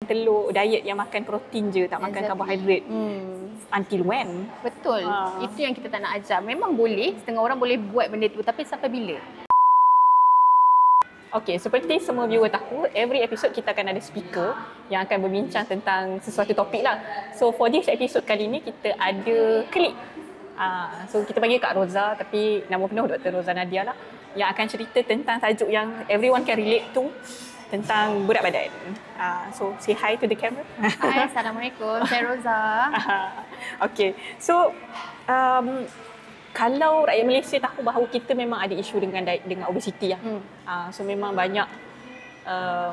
telur, diet yang makan protein je, tak makan karbohidrat. Until when? Betul. Itu yang kita tak nak ajar. Memang boleh, setengah orang boleh buat benda tu, tapi sampai bila? Okay, seperti semua viewer tahu, every episode kita akan ada speaker yang akan berbincang tentang sesuatu topik lah. So for this episode kali ni kita ada klik. So kita bagi Kak Roza, tapi nama penuh Dr. Roza Nadia lah, yang akan cerita tentang tajuk yang everyone can relate to, tentang berat badan. So say hi to the camera. Hai, Assalamualaikum. Saya Roza. Okay, so kalau rakyat Malaysia tahu bahawa kita memang ada isu dengan obesiti lah. So memang banyak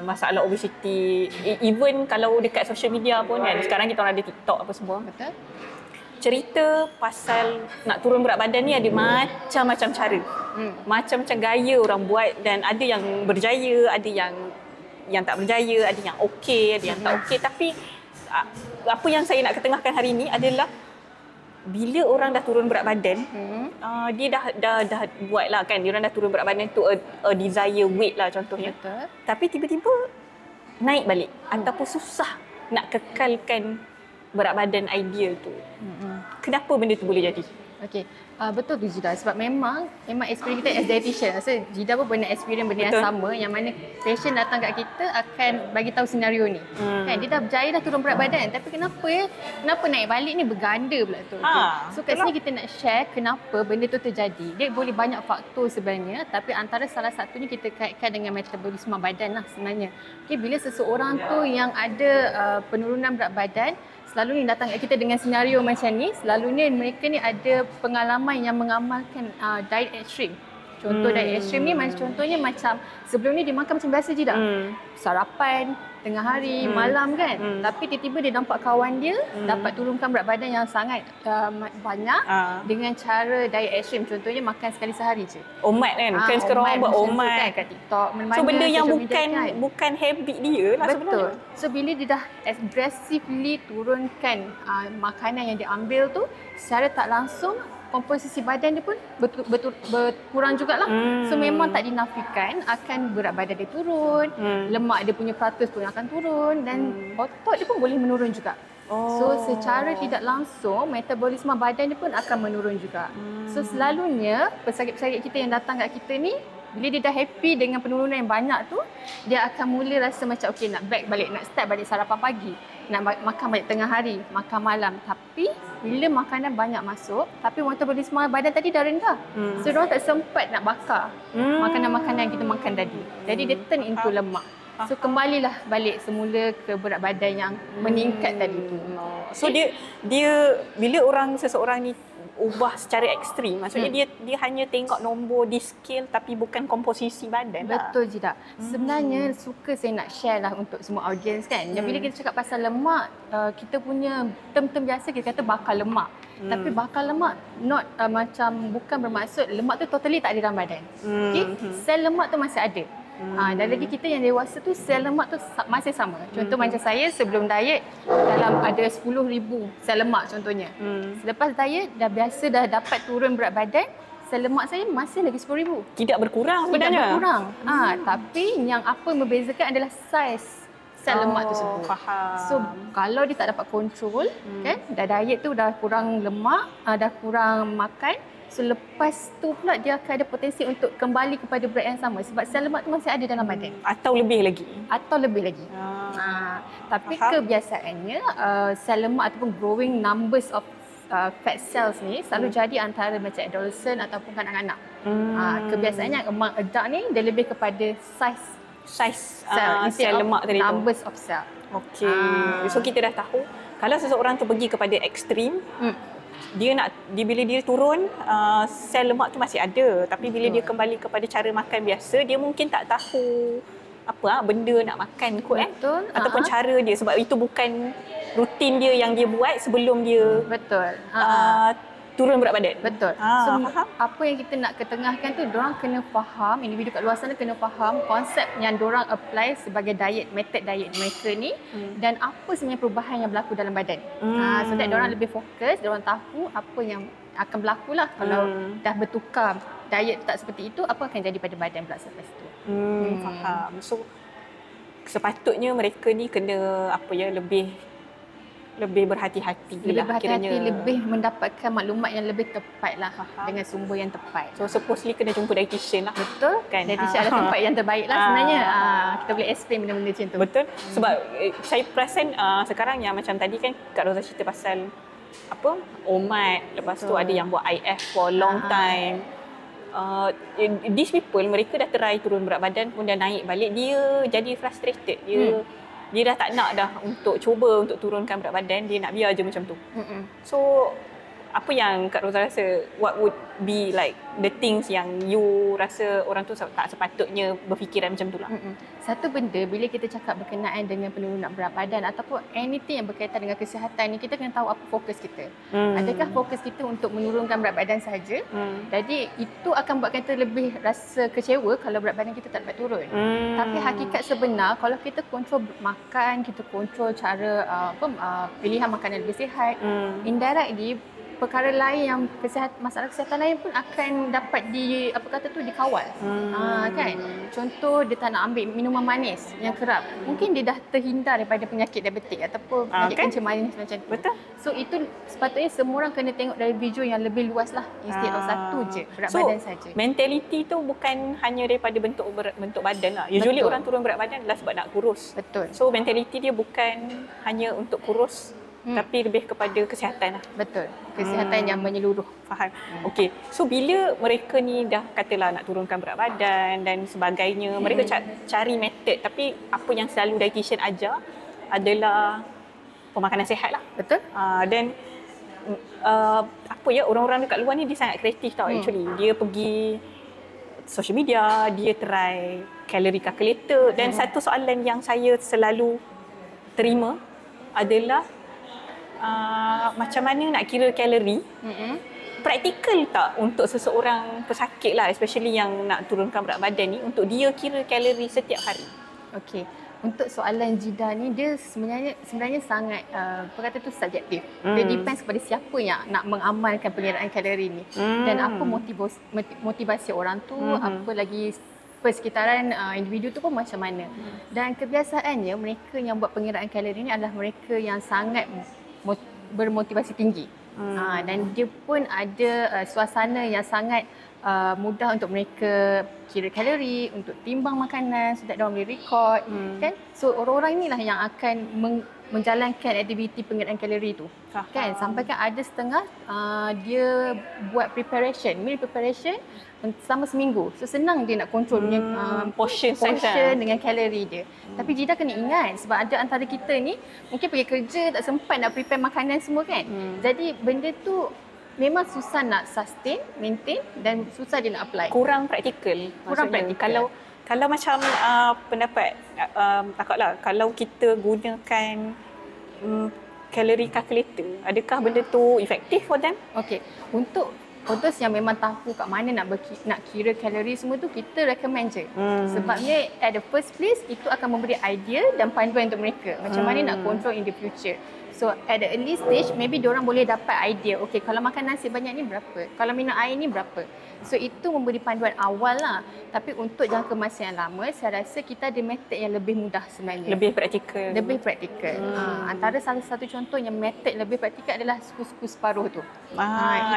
masalah obesiti. Even kalau dekat social media pun kan, sekarang kita orang ada TikTok apa semua. Betul. Cerita pasal nak turun berat badan ni ada macam-macam cara. Macam-macam gaya orang buat, dan ada yang berjaya, ada yang tak berjaya, ada yang okey, ada yang tak okey. Tapi apa yang saya nak ketengahkan hari ini adalah bila orang dah turun berat badan, dia dah buat lah kan, dia orang dah turun berat badan tu a desire weight lah contohnya. Betul. Tapi tiba-tiba naik balik ataupun susah nak kekalkan berat badan ideal tu. Kenapa benda tu boleh jadi? Okey, betul tu Jida, sebab memang experience kita as dietitian. So Jida pun pernah experience benda yang sama, yang mana patient datang kat kita akan bagi tahu senario ni. Kan dia dah berjaya dah turun berat badan, tapi kenapa naik balik ni berganda pula tu. So kat sini kita nak share kenapa benda tu terjadi. Dia boleh banyak faktor sebenarnya, tapi antara salah satunya kita kaitkan dengan metabolisme badan lah sebenarnya. Okey, bila seseorang tu yang ada penurunan berat badan, selalunya datang kat kita dengan senario macam ni, selalunya mereka ni ada pengalaman yang mengamalkan diet ekstrim. Contoh diet ekstrim ni contohnya macam sebelum ni dia makan macam biasa je dah. Sarapan, tengah hari, malam kan. Tapi tiba-tiba dia nampak kawan dia dapat turunkan berat badan yang sangat banyak dengan cara diet ekstrim. Contohnya makan sekali sehari je. Omat kan? Kan sekarang orang buat omat kan kat TikTok. So benda yang bukan habit dia lah sebenarnya. Betul. So bila dia dah aggressively turunkan makanan yang dia ambil tu, secara tak langsung komposisi badan dia pun berkurang jugalah. So memang tak dinafikan akan berat badan dia turun, lemak dia punya peratus pun akan turun, dan otot dia pun boleh menurun juga. So secara tidak langsung metabolisme badan dia pun akan menurun juga. So selalunya pesakit-pesakit kita yang datang kat kita ni, bila dia dah happy dengan penurunan yang banyak tu, dia akan mula rasa macam okey, nak back balik, nak start balik sarapan pagi, nak makan balik tengah hari, makan malam. Tapi bila makanan banyak masuk, tapi metabolisme badan tadi dah rendah. So diorang tak sempat nak bakar makanan-makanan yang kita makan tadi. Jadi dia turn into lemak. So kembalilah balik semula ke berat badan yang meningkat tadi tu. So dia bila seseorang ni ubah secara ekstrim, maksudnya dia hanya tengok nombor di scale tapi bukan komposisi badan. Betul je tak? Sebenarnya suka saya nak share lah untuk semua audience kan. Yang bila kita cakap pasal lemak, kita punya term-term biasa kita kata bakar lemak. Tapi bakar lemak macam bukan bermaksud lemak tu totally tak ada dalam badan. Okay? Sel lemak tu masih ada. Dan lagi kita yang dewasa tu sel lemak tu masih sama. Contoh macam saya sebelum diet dalam ada 10,000 sel lemak contohnya. Selepas diet dah dapat turun berat badan, sel lemak saya masih lagi 10,000. Tidak berkurang sebenarnya. Tidak berkurang. Tapi yang apa membezakan adalah saiz sel lemak tersebut. Faham. So kalau dia tak dapat kontrol, kan, dah diet tu dah kurang lemak, dah kurang makan, so lepas tu pula dia akan ada potensi untuk kembali kepada berat yang sama sebab sel lemak tu masih ada dalam badan. Atau lebih lagi. Tapi kebiasaannya sel lemak ataupun growing numbers of fat cells ni selalu jadi antara macam adolescent ataupun kanak-kanak. Kebiasaannya among adult ni dia lebih kepada saiz sel lemak tadi tu. Numbers of cell. Okey. So kita dah tahu kalau seseorang tu pergi kepada ekstrim, bila dia turun, sel lemak tu masih ada, tapi bila dia kembali kepada cara makan biasa, dia mungkin tak tahu benda nak makan kot ataupun cara dia, sebab itu bukan rutin dia yang dia buat sebelum dia turun berat badan. Betul. So apa yang kita nak ketengahkan tu, diorang kena faham, individu kat luar sana kena faham konsep yang diorang apply sebagai method diet mereka ni, dan apa sebenarnya perubahan yang berlaku dalam badan. So that diorang lebih fokus, diorang tahu apa yang akan berlaku lah kalau dah bertukar diet tak seperti itu, apa akan jadi pada badan pula selepas itu. Faham. So sepatutnya mereka ni kena lebih berhati-hati. Lebih berhati-hati, lebih mendapatkan maklumat yang lebih tepat lah dengan sumber yang tepat. So supposedly kena jumpa dietitian lah. Betul kan? Dietitian adalah tempat yang terbaik lah sebenarnya. Kita boleh explain benda-benda macam tu. Betul. Sebab saya perasan sekarang yang macam tadi kan Kak Rosa cerita pasal OMAD, lepas tu ada yang buat IF for long time. These people, mereka dah try turun berat badan pun dah naik balik, dia jadi frustrated. Dia dah tak nak dah untuk cuba untuk turunkan berat badan, dia nak biar je macam tu. So apa yang Kak Rosa rasa, what would be like the things yang you rasa orang tu tak sepatutnya berfikiran macam tu lah? Satu benda, bila kita cakap berkenaan dengan penurunan berat badan ataupun anything yang berkaitan dengan kesihatan ni, kita kena tahu apa fokus kita. Adakah fokus kita untuk menurunkan berat badan sahaja? Jadi itu akan buat kita lebih rasa kecewa kalau berat badan kita tak dapat turun. Tapi hakikat sebenar, kalau kita kontrol makan, kita kontrol cara pilihan makanan lebih sihat, indirectly perkara lain yang masalah kesihatan lain pun akan dapat dikawal. Kan? Contoh, dia tak nak ambil minuman manis yang kerap. Mungkin dia dah terhindar daripada penyakit diabetik ataupun penyakit kencing manis macam tu. Betul. So itu sepatutnya semua orang kena tengok dari video yang lebih luas lah, instead of satu je berat badan saja. Mentality tu bukan hanya daripada bentuk badan lah. Usually orang turun berat badan adalah sebab nak kurus. Betul. So mentality dia bukan hanya untuk kurus, tapi lebih kepada kesihatan lah. Betul. Kesihatan yang menyeluruh. Faham. Okey. So bila mereka ni dah katalah nak turunkan berat badan dan sebagainya, mereka cari method, tapi apa yang selalu dietitian ajar adalah pemakanan sihat lah. Betul. Dan orang-orang dekat luar ni dia sangat kreatif tau actually. Dia pergi social media, dia try calorie calculator, dan satu soalan yang saya selalu terima adalah macam mana nak kira kalori. Praktikal tak untuk seseorang pesakit lah, especially yang nak turunkan berat badan ni, untuk dia kira kalori setiap hari? Okey. Untuk soalan Jida ni, dia sebenarnya sangat subjektif. Dia depends kepada siapa yang nak mengamalkan pengiraan kalori ni, dan apa motivasi orang tu, apa lagi persekitaran individu tu pun macam mana. Dan kebiasaannya mereka yang buat pengiraan kalori ni adalah mereka yang sangat bermotivasi tinggi. Dan dia pun ada suasana yang sangat mudah untuk mereka kira kalori, untuk timbang makanan, so that diorang boleh record, kan? So orang-orang inilah yang akan menjalankan aktiviti pengiraan kalori tu. Kan? Sampai kan ada setengah dia buat meal preparation selama seminggu. So senang dia nak control portion dengan kalori dia. Tapi Jida kena ingat, sebab ada antara kita ni mungkin pergi kerja tak sempat nak prepare makanan semua kan. Jadi benda tu memang susah nak sustain, maintain, dan susah dia nak apply. Kurang praktikal. Kalau macam pendapat takutlah, kalau kita gunakan calorie calculator, adakah benda tu efektif for them? Okey. Untuk those yang memang tahu kat mana nak kira kalori semua tu, kita recommend je. Sebabnya at the first place, itu akan memberi idea dan panduan untuk mereka macam mana nak control in the future. So at the early stage, maybe diorang boleh dapat idea, okay, kalau makan nasi banyak ni berapa, kalau minum air ni berapa. So itu memberi panduan awal lah. Tapi untuk jangka masa yang lama, saya rasa kita ada method yang lebih mudah sebenarnya. Lebih praktikal. Antara salah satu contoh yang method lebih praktikal adalah suku-suku separuh tu.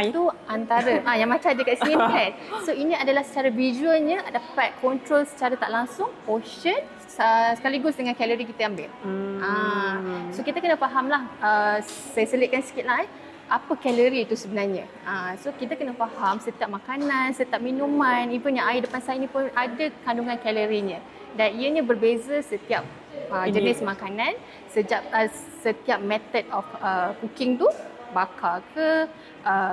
Itu antara yang macam ada kat sini kan. So ini adalah secara visualnya dapat control secara tak langsung portion sekaligus dengan kalori kita ambil. So kita kena faham lah, saya selitkan sikit lah apa kalori itu sebenarnya. So kita kena faham setiap makanan, setiap minuman, even yang air depan saya ni pun ada kandungan kalorinya. Dan ianya berbeza setiap jenis makanan, setiap method of cooking tu, bakar ke,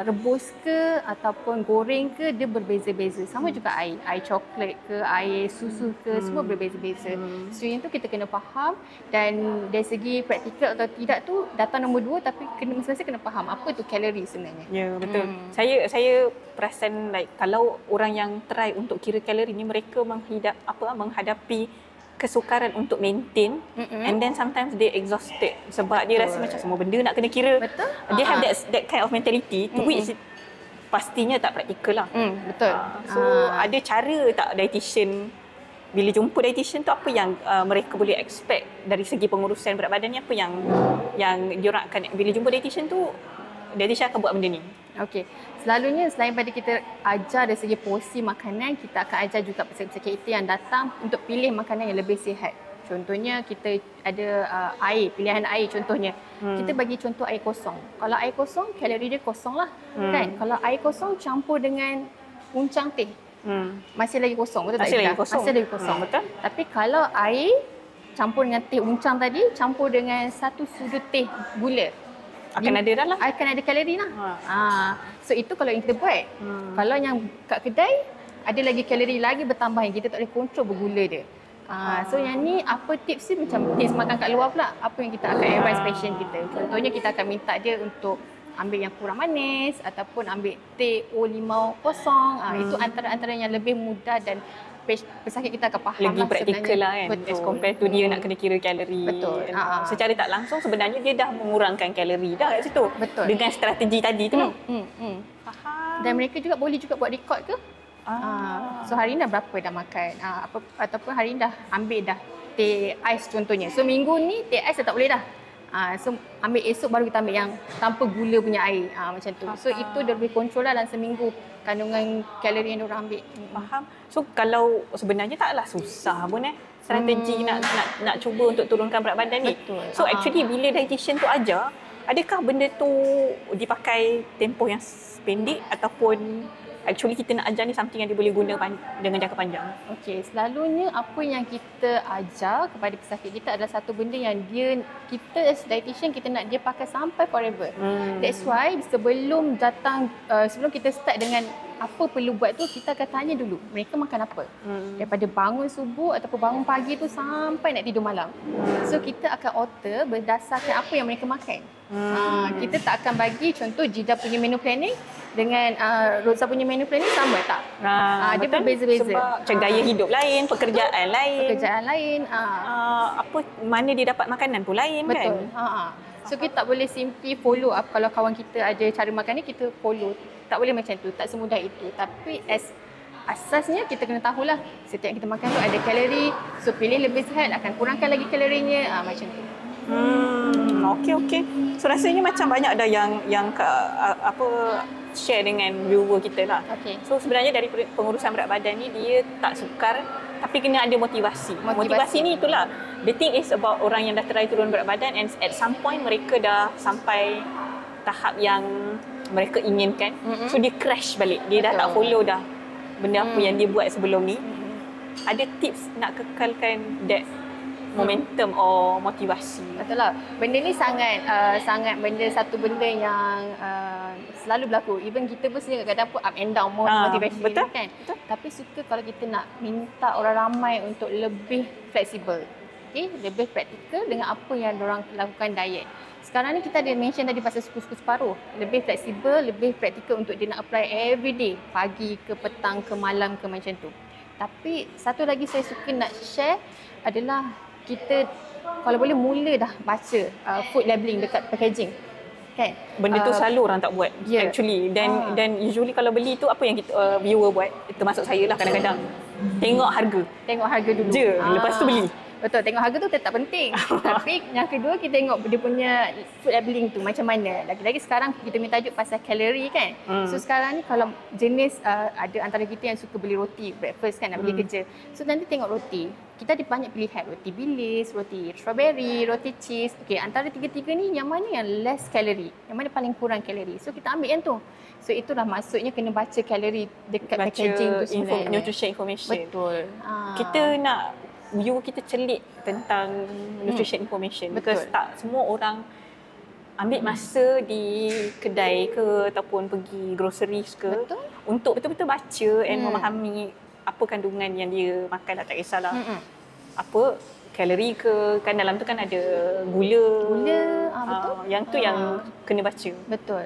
rebus ke, ataupun goreng ke, dia berbeza-beza. Sama juga air coklat ke, air susu ke, semua berbeza-beza. So yang tu kita kena faham, dan dari segi praktikal atau tidak tu data nombor 2, tapi masing-masing kena faham apa tu kalori sebenarnya. Ya, betul. Saya perasan like kalau orang yang try untuk kira kalori ni, mereka menghadapi kesukaran untuk maintain, and then sometimes they exhausted sebab dia rasa macam semua benda nak kena kira. Betul. They have that kind of mentality to which pastinya tak praktikal lah. Betul. So ada cara tak dietitian bila jumpa dietitian tu apa yang mereka boleh expect dari segi pengurusan berat badan ni, apa yang diorang akan bila jumpa dietitian tu dietitian akan buat benda ni? Okey. Selalunya selain pada kita ajar dari segi porsi makanan, kita akan ajar juga pesakit-pesakit kita yang datang untuk pilih makanan yang lebih sihat. Contohnya kita ada air, pilihan air contohnya. Kita bagi contoh air kosong. Kalau air kosong, kalori dia kosong lah. Kan? Kalau air kosong campur dengan uncang teh, masih lagi kosong, betul masih tak? Lagi kosong. Masih lagi kosong. Betul. Tapi kalau air campur dengan teh uncang tadi, campur dengan 1 sudu teh gula, Akan ada dah lah. akan ada kalori lah. So itu kalau yang kita buat. Kalau yang kat kedai, ada lagi kalori lagi bertambah yang kita tak boleh kontrol bergula dia. So yang ni apa tips ni, macam tips makan kat luar pula, apa yang kita akan advise patient kita. Contohnya kita akan minta dia untuk ambil yang kurang manis ataupun ambil teh limau kosong. Itu antara-antara yang lebih mudah dan pesakit kita akan faham lagi praktikal lah kan. Betul. As compare to dia nak kena kira kalori. Betul. Secara tak langsung sebenarnya dia dah mengurangkan kalori dah kat situ. Betul. Dengan strategi tadi tu. Dan mereka juga boleh juga buat record ke. So hari ni dah berapa dah makan, ataupun hari ni dah ambil dah teh ais contohnya. So minggu ni teh ais dah tak boleh dah. So ambil esok baru kita ambil yang tanpa gula punya air, macam tu. So itu dah lebih kontrol lah dalam seminggu kandungan kalori yang diorang ambil. Faham. So kalau sebenarnya taklah susah pun strategi nak cuba untuk turunkan berat badan ni. Betul. So actually bila dietitian tu ajar, adakah benda tu dipakai tempoh yang pendek ataupun actually kita nak ajar ni something yang dia boleh guna dengan jangka panjang? Okey, selalunya apa yang kita ajar kepada pesakit kita adalah satu benda yang kita as dietitian kita nak dia pakai sampai forever. That's why sebelum datang, sebelum kita start dengan apa perlu buat tu, kita akan tanya dulu mereka makan apa. Daripada bangun subuh ataupun bangun pagi tu sampai nak tidur malam. So kita akan alter berdasarkan apa yang mereka makan. Kita tak akan bagi contoh Jida punya menu planning dengan Rosa punya menu planning sama tak? Dia berbeza-beza. Sebab macam gaya hidup lain, pekerjaan lain. Apa mana dia dapat makanan pun lain. Betul. Kan? So kita tak boleh simply follow up. Kalau kawan kita ada cara makan ni, kita follow. Tak boleh macam tu, tak semudah itu. Tapi asasnya kita kena tahulah setiap kita makan tu ada kalori. So pilih lebih sihat, akan kurangkan lagi kalorinya, macam tu. Okey. So rasanya macam banyak dah yang share dengan viewer kita lah. Okay. So sebenarnya dari pengurusan berat badan ni dia tak sukar, tapi kena ada motivasi. Motivasi ni itulah. The thing is about orang yang dah try turun berat badan and at some point mereka dah sampai tahap yang mereka inginkan. So dia crash balik. Dia dah tak follow dah benda apa yang dia buat sebelum ni. Ada tips nak kekalkan that momentum or motivasi? Betul lah. Benda ni sangat satu benda yang selalu berlaku. Even kita pun sendiri kadang-kadang pun up and down motivation. Betul? Kan? Betul. Tapi suka kalau kita nak minta orang ramai untuk lebih fleksibel. Okay? Lebih praktikal dengan apa yang diorang lakukan diet. Sekarang ni kita ada mention tadi pasal suku-suku separuh. Lebih fleksibel, lebih praktikal untuk dia nak apply every day. Pagi ke petang ke malam ke macam tu. Tapi satu lagi saya suka nak share adalah kita kalau boleh mula dah baca food labeling dekat packaging. Kan? Benda tu selalu orang tak buat actually. Dan usually kalau beli tu apa yang kita viewer buat, termasuk saya lah kadang-kadang. Tengok harga dulu. Lepas tu beli. Betul, tengok harga tu tetap penting. Tapi yang kedua kita tengok dia punya food labeling tu macam mana. Lagi-lagi sekarang kita minta tajuk pasal kalori kan. So sekarang ni kalau jenis ada antara kita yang suka beli roti breakfast kan, nak pergi kerja. So nanti tengok roti. Kita ada banyak pilihan, roti bilis, roti strawberry, roti cheese. Okey, antara tiga-tiga ni yang mana yang less kalori? Yang mana paling kurang kalori? So kita ambil yang tu. So itulah maksudnya kena baca kalori dekat packaging tu sebenarnya. Nutrition information. Betul. Kita nak viewer kita celik tentang nutrition information. Because tak semua orang ambil masa di kedai ke ataupun pergi groceries ke untuk betul-betul baca and memahami apa kandungan yang dia makan. Tak kisahlah apa kalori ke, kan dalam tu kan ada gula. Betul. Yang tu yang kena baca. Betul.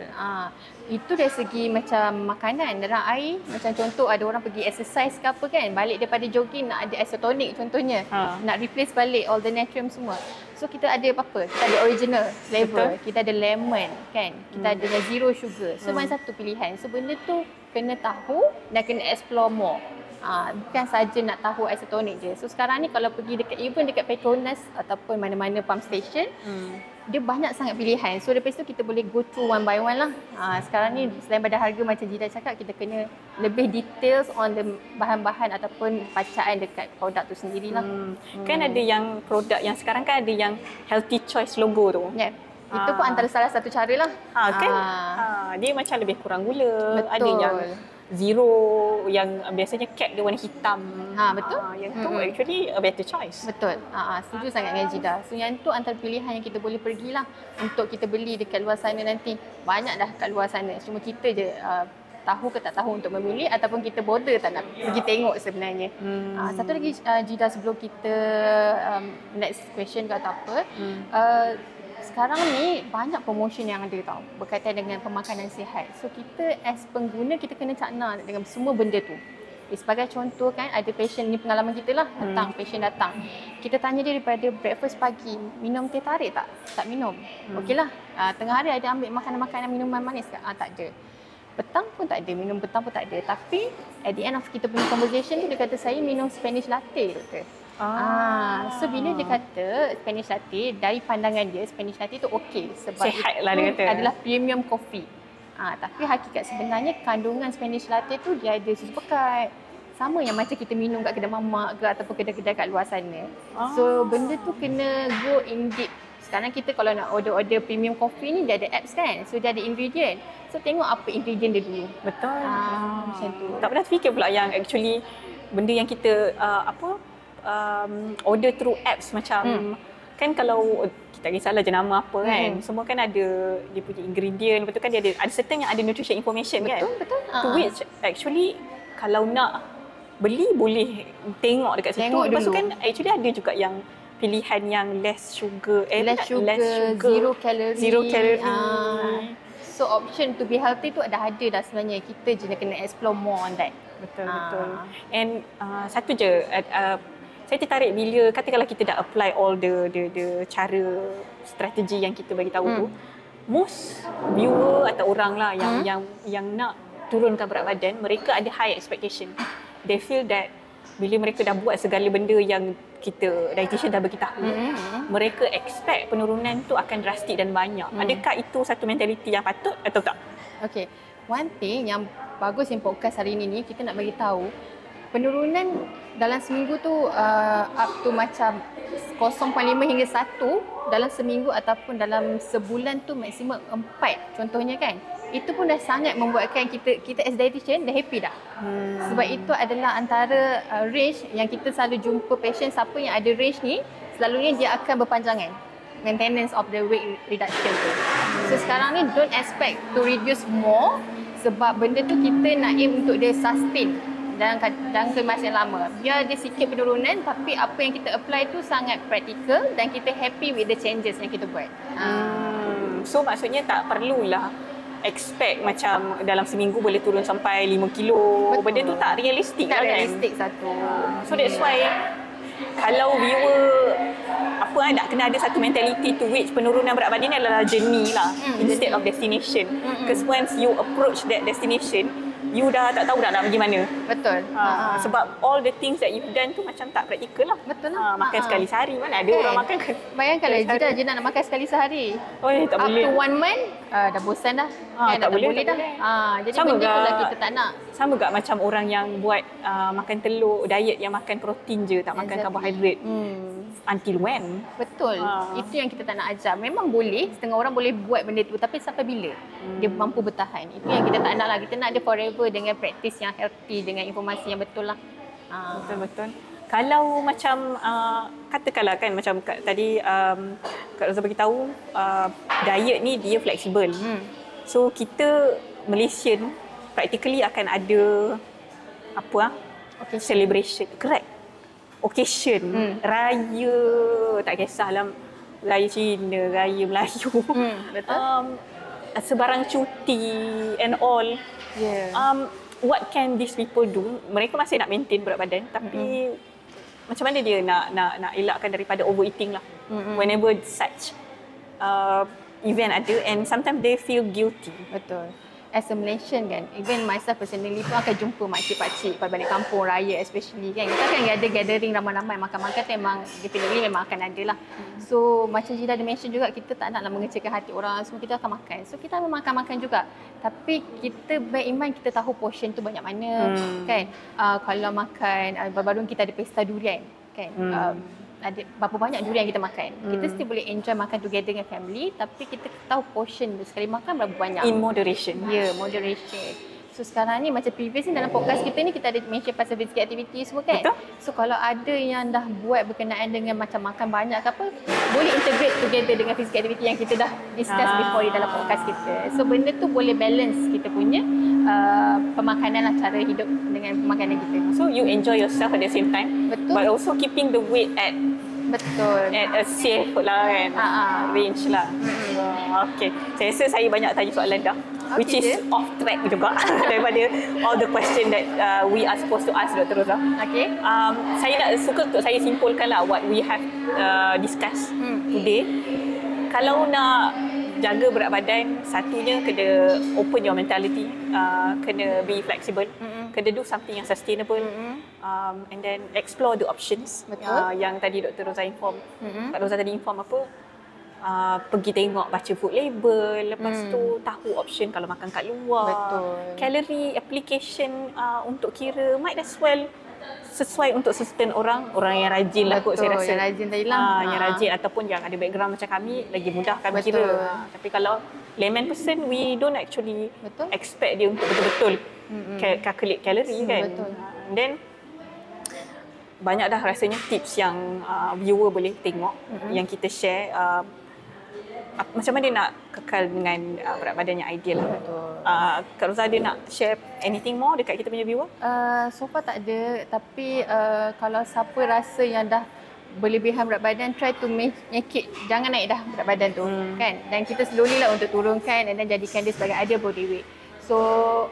Itu dari segi macam makanan. Dalam air, macam contoh ada orang pergi exercise ke apa kan, balik daripada jogging nak ada isotonic contohnya. Nak replace balik all the natrium semua. So kita ada apa-apa? Kita ada original flavor, kita ada lemon kan, kita ada zero sugar. So mana satu pilihan. So benda tu kena tahu dan kena explore more. Bukan saja nak tahu isotonik je. So sekarang ni kalau pergi dekat Petronas ataupun mana-mana pump station, dia banyak sangat pilihan. So lepas tu kita boleh go through one by one lah. Sekarang ni selain pada harga macam Jida cakap, kita kena lebih details on the bahan-bahan ataupun bacaan dekat produk tu sendirilah. Kan ada yang produk yang sekarang kan ada yang healthy choice logo tu. Yeah. Itu pun antara salah satu cara lah. Kan? Dia macam lebih kurang gula. Betul. Ada yang zero, yang biasanya cap dia warna hitam. Betul. Yang tu actually a better choice. Betul. Setuju sangat dengan Jida. So yang tu antara pilihan yang kita boleh pergilah untuk kita beli dekat luar sana nanti. Banyak dah kat luar sana. Cuma kita je tahu ke tak tahu untuk memilih ataupun kita border tak nak pergi tengok sebenarnya. Satu lagi Jida, sebelum kita next question ke atau apa. Sekarang ni banyak promotion yang ada tau berkaitan dengan pemakanan sihat. So kita as pengguna kita kena cakna dengan semua benda tu. Sebagai contoh kan, ada patient ni, pengalaman kita lah, patient datang. Kita tanya dia daripada breakfast pagi, minum teh tarik tak? Tak minum. Okeylah. Tengah hari ada ambil makanan-makanan minuman manis ke? Tak ada. Petang pun tak ada, minum petang pun tak ada. Tapi at the end of kita punya conversation tu dia kata saya minum Spanish latte doktor. So bila dia kata Spanish latte, dari pandangan dia Spanish latte tu okey sebab sihat lah dia kata. Adalah premium coffee. Tapi hakikat sebenarnya kandungan Spanish latte tu dia ada susu pekat. Sama yang macam kita minum kat kedai mamak ke ataupun kedai-kedai kat luar sana. So benda tu kena go in deep. Sekarang kita kalau nak order premium coffee ni dia ada apps kan. So dia ada ingredient. So tengok apa ingredient dia dulu. Betul. Macam tu. Tak pernah fikir pula yang actually benda yang kita order through apps macam kan kalau kita tak kisahlah jenama apa kan, semua kan ada dia punya ingredient, lepas tu kan dia ada certain yang ada nutrition information kan. Betul. To which actually kalau nak beli boleh tengok dekat situ. Lepas tu kan actually ada juga yang pilihan yang less sugar, less sugar, zero calorie. So option to be healthy tu ada dah sebenarnya. Kita je kena explore more on that. Betul. And satu je, saya tertarik bila katakanlah kita dah apply all the cara strategi yang kita bagi tahu tu, most viewer atau orang lah yang nak turunkan berat badan, mereka ada high expectation. They feel that bila mereka dah buat segala benda yang kita dietitian dah beritahu, mereka expect penurunan tu akan drastik dan banyak. Adakah itu satu mentaliti yang patut atau tak? Okay, one thing yang bagus yang podcast hari ini kita nak bagi tahu, penurunan dalam seminggu tu up to macam 0.5 hingga 1 dalam seminggu ataupun dalam sebulan tu maksimum 4 contohnya kan. Itu pun dah sangat membuatkan kita as dietitian dah happy dah. Sebab itu adalah antara range yang kita selalu jumpa patient siapa yang ada range ni, selalunya dia akan berpanjangan maintenance of the weight reduction tu. So sekarang ni don't expect to reduce more sebab benda tu kita nak aim untuk dia sustain dalam masa yang lama. Biar dia sikit penurunan tapi apa yang kita apply tu sangat praktikal dan kita happy with the changes yang kita buat. So maksudnya tak perlulah expect macam dalam seminggu boleh turun sampai 5 kilo. Betul. Benda tu tak realistik Tak kan? realistik satu. So that's why kalau viewer nak kena ada satu mentality to which penurunan berat badan ni adalah journey lah instead of destination. Because once you approach that destination, you dah tak tahu nak pergi mana. Betul. Sebab all the things that you've done tu macam tak praktikal lah. Betul lah. Makan sekali sehari, mana ada orang makan kan. Bayangkanlah Jida nak makan sekali sehari. Tak boleh. Up to 1 month, dah bosan dah. Tak boleh dah. Jadi sama benda tu lah kita tak nak. Sama gak macam orang yang buat makan telur, diet yang makan protein je, tak makan karbohidrat. Until when? Betul. Itu yang kita tak nak ajar. Memang boleh, setengah orang boleh buat benda tu, tapi sampai bila dia mampu bertahan. Itu yang kita tak nak lah. Kita nak ada forever dengan praktis yang healthy, dengan informasi yang betul lah. Betul. Kalau macam katakanlah kan macam tadi Kak Rosa beritahu diet ni dia fleksibel. So kita Malaysian practically akan ada celebration. Correct. Occasion, raya, tak kisahlah raya Cina, raya Melayu. Betul. Sebarang cuti and all. What can these people do? Mereka masih nak maintain berat badan tapi macam mana dia nak elakkan daripada overeating lah. Whenever such event ada and sometimes they feel guilty. Betul. as a Malaysian kan, even myself personally pun akan jumpa makcik-pakcik pada balik kampung raya especially kan. Kita akan ada gathering ramai-ramai, makan-makan tu memang definitely memang akan ada lah. So macam Jida ada mention juga, kita tak naklah mengecewakan hati orang, semua kita akan makan. So kita memang akan makan juga. Tapi kita bear in mind, kita tahu portion tu banyak mana kan. Kalau makan, baru-baru kita ada pesta durian kan. Ada berapa banyak durian kita makan. Kita still boleh enjoy makan together dengan family, tapi kita tahu portion sekali makan berapa banyak. In moderation. Ya, moderation. So sekarang ni macam previous ni dalam podcast kita ni kita ada mention pasal physical activity semua kan. Betul. So kalau ada yang dah buat berkenaan dengan macam makan banyak ke apa, boleh integrate together dengan physical activity yang kita dah discuss before di dalam podcast kita. So benda tu boleh balance kita punya pemakanan lah, cara hidup dengan pemakanan kita. So you enjoy yourself at the same time. Betul. But also keeping the weight at a safe lah kan. Range lah. Okay. Saya rasa saya banyak tanya soalan dah. Which is off track juga daripada all the question that we are supposed to ask Dr. Rosa. Okay. Saya nak suka untuk saya simpulkan lah what we have discussed today. Kalau nak jaga berat badan, satunya kena open your mentality, kena be flexible, kena do something yang sustainable, and then explore the options. Yang tadi Dr. Rosa inform, Kak Rosa tadi inform apa? Pergi tengok, baca food label, lepas tu tahu option kalau makan kat luar. Calorie application untuk kira might as well sesuai untuk certain orang yang rajin lah kot saya rasa. Yang rajin tadi lah. Yang rajin ataupun yang ada background macam kami lagi mudah kami kira. Tapi kalau layman person, we don't actually expect dia untuk betul-betul calculate calorie kan. And then banyak dah rasanya tips yang viewer boleh tengok yang kita share. Macam mana nak kekal dengan berat badan yang ideal lah. Kak Rosa ada nak share anything more dekat kita punya viewer? So far tak ada, tapi kalau siapa rasa yang dah berlebihan berat badan, try to make it, jangan naik dah berat badan tu kan. Dan kita slowly lah untuk turunkan dan jadikan dia sebagai ideal body weight. So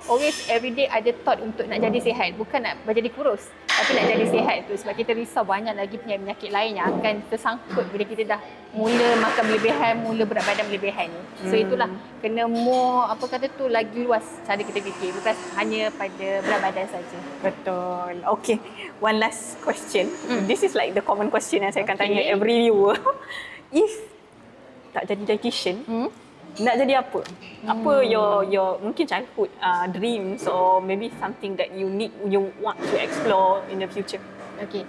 always everyday ada thought untuk nak jadi sihat, bukan nak jadi kurus, tapi nak jadi sihat tu. Sebab kita risau banyak lagi penyakit lain yang akan tersangkut bila kita dah mula makan berlebihan, mula berat badan berlebihan ni. So itulah, kena more lagi luas cara kita fikir, bukan hanya pada berat badan saja. Betul. Okay, one last question. This is like the common question yang saya akan tanya every viewer. If tak jadi dietitian, nak jadi apa? Apa your mungkin childhood dreams or maybe something that you want to explore in the future? Okay.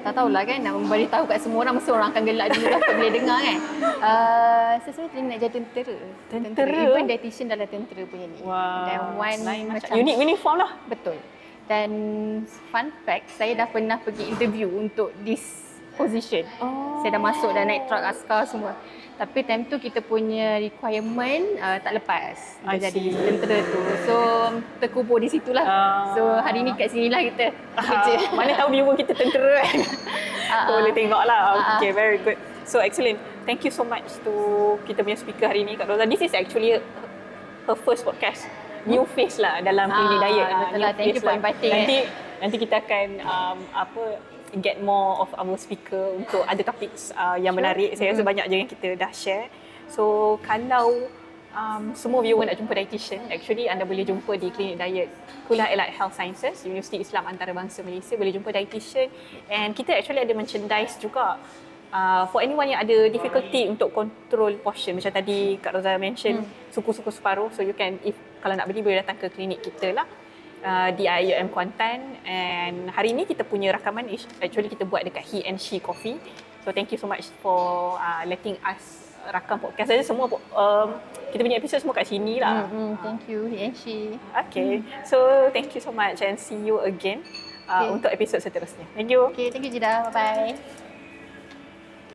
Tak tahulah kan, nak memberitahu kat semua orang, mesti orang akan gelak dulu lah tak boleh dengar kan. Saya sebenarnya nak jadi tentera. Even dietitian dalam tentera punya ni. Wow. Dan one macam unique uniform lah. Betul. Dan fun fact, saya dah pernah pergi interview untuk this position. Saya dah masuk, dah naik truck askar semua. Tapi time tu kita punya requirement tak lepas jadi tentera tu. So terkubur di situlah. So hari ni kat sinilah kita kerja. Mana tahu viewer kita tentera kan. Boleh tengok lah. Okay, very good. So excellent. Thank you so much to kita punya speaker hari ni, Kak Rosa. This is actually her first podcast. New face lah dalam Clinic Diet. Betul lah. Thank you for inviting. Nanti kita akan get more of our speaker untuk ada topics yang menarik. Saya rasa banyak je yang kita dah share. So kalau semua viewer nak jumpa dietitian, actually anda boleh jumpa di Clinic Diet Kuliah Allied Health Sciences, Universiti Islam Antarabangsa Malaysia. Boleh jumpa dietitian, and kita actually ada merchandise juga. For anyone yang ada difficulty untuk control portion, macam tadi Kak Rosa mention suku-suku separuh, so you can, kalau nak beli boleh datang ke klinik kita lah di IUM Kuantan. And hari ni kita punya rakaman actually kita buat dekat He and She Coffee. So thank you so much for letting us rakam podcast saja. Semua kita punya episod semua kat sini lah. Thank you He and She. Okay, so thank you so much and see you again untuk episod seterusnya. Thank you. Okay, thank you Jida. Bye bye.